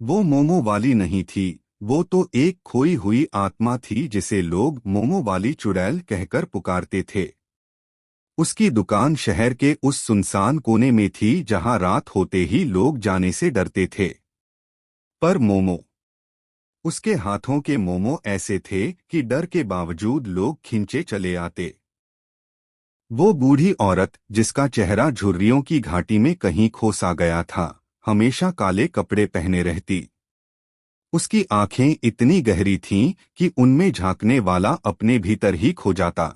वो मोमो वाली नहीं थी, वो तो एक खोई हुई आत्मा थी जिसे लोग मोमो वाली चुड़ैल कहकर पुकारते थे। उसकी दुकान शहर के उस सुनसान कोने में थी जहां रात होते ही लोग जाने से डरते थे। पर मोमो, उसके हाथों के मोमो ऐसे थे कि डर के बावजूद लोग खिंचे चले आते। वो बूढ़ी औरत जिसका चेहरा झुर्रियों की घाटी में कहीं खो सा गया था, हमेशा काले कपड़े पहने रहती। उसकी आंखें इतनी गहरी थीं कि उनमें झांकने वाला अपने भीतर ही खो जाता।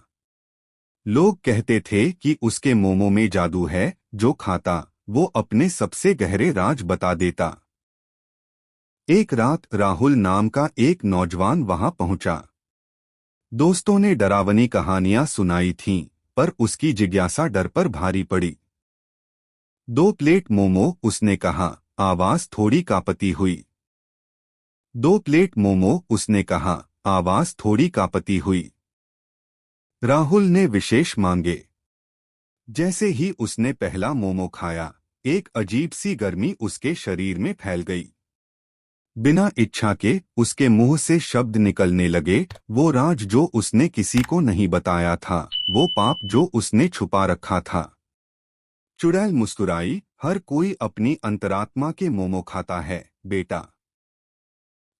लोग कहते थे कि उसके मोमो में जादू है, जो खाता वो अपने सबसे गहरे राज बता देता। एक रात राहुल नाम का एक नौजवान वहां पहुंचा। दोस्तों ने डरावनी कहानियां सुनाई थीं, पर उसकी जिज्ञासा डर पर भारी पड़ी। 2 प्लेट मोमो, उसने कहा, आवाज थोड़ी कांपती हुई। 2 प्लेट मोमो, उसने कहा, आवाज थोड़ी कांपती हुई। राहुल ने विशेष मांगे। जैसे ही उसने पहला मोमो खाया, एक अजीब सी गर्मी उसके शरीर में फैल गई। बिना इच्छा के उसके मुंह से शब्द निकलने लगे, वो राज जो उसने किसी को नहीं बताया था, वो पाप जो उसने छुपा रखा था। चुड़ैल मुस्कुराई, हर कोई अपनी अंतरात्मा के मोमो खाता है, बेटा।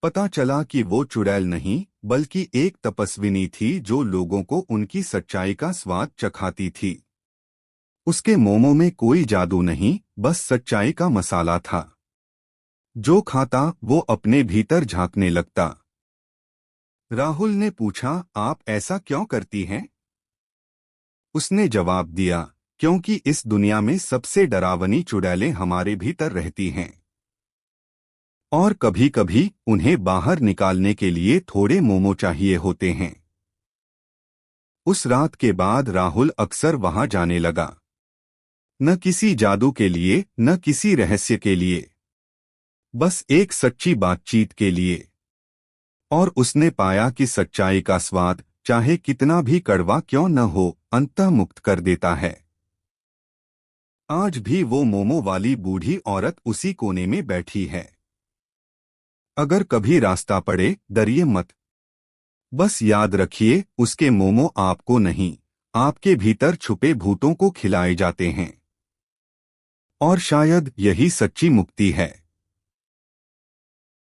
पता चला कि वो चुड़ैल नहीं, बल्कि एक तपस्विनी थी जो लोगों को उनकी सच्चाई का स्वाद चखाती थी। उसके मोमो में कोई जादू नहीं, बस सच्चाई का मसाला था। जो खाता वो अपने भीतर झांकने लगता। राहुल ने पूछा, आप ऐसा क्यों करती हैं? उसने जवाब दिया, क्योंकि इस दुनिया में सबसे डरावनी चुड़ैलें हमारे भीतर रहती हैं। और कभी कभी उन्हें बाहर निकालने के लिए थोड़े मोमो चाहिए होते हैं। उस रात के बाद राहुल अक्सर वहां जाने लगा। न किसी जादू के लिए, न किसी रहस्य के लिए, बस एक सच्ची बातचीत के लिए। और उसने पाया कि सच्चाई का स्वाद, चाहे कितना भी कड़वा क्यों न हो, अंततः मुक्त कर देता है। आज भी वो मोमो वाली बूढ़ी औरत उसी कोने में बैठी है। अगर कभी रास्ता पड़े, डरिए मत। बस याद रखिए, उसके मोमो आपको नहीं, आपके भीतर छुपे भूतों को खिलाए जाते हैं। और शायद यही सच्ची मुक्ति है।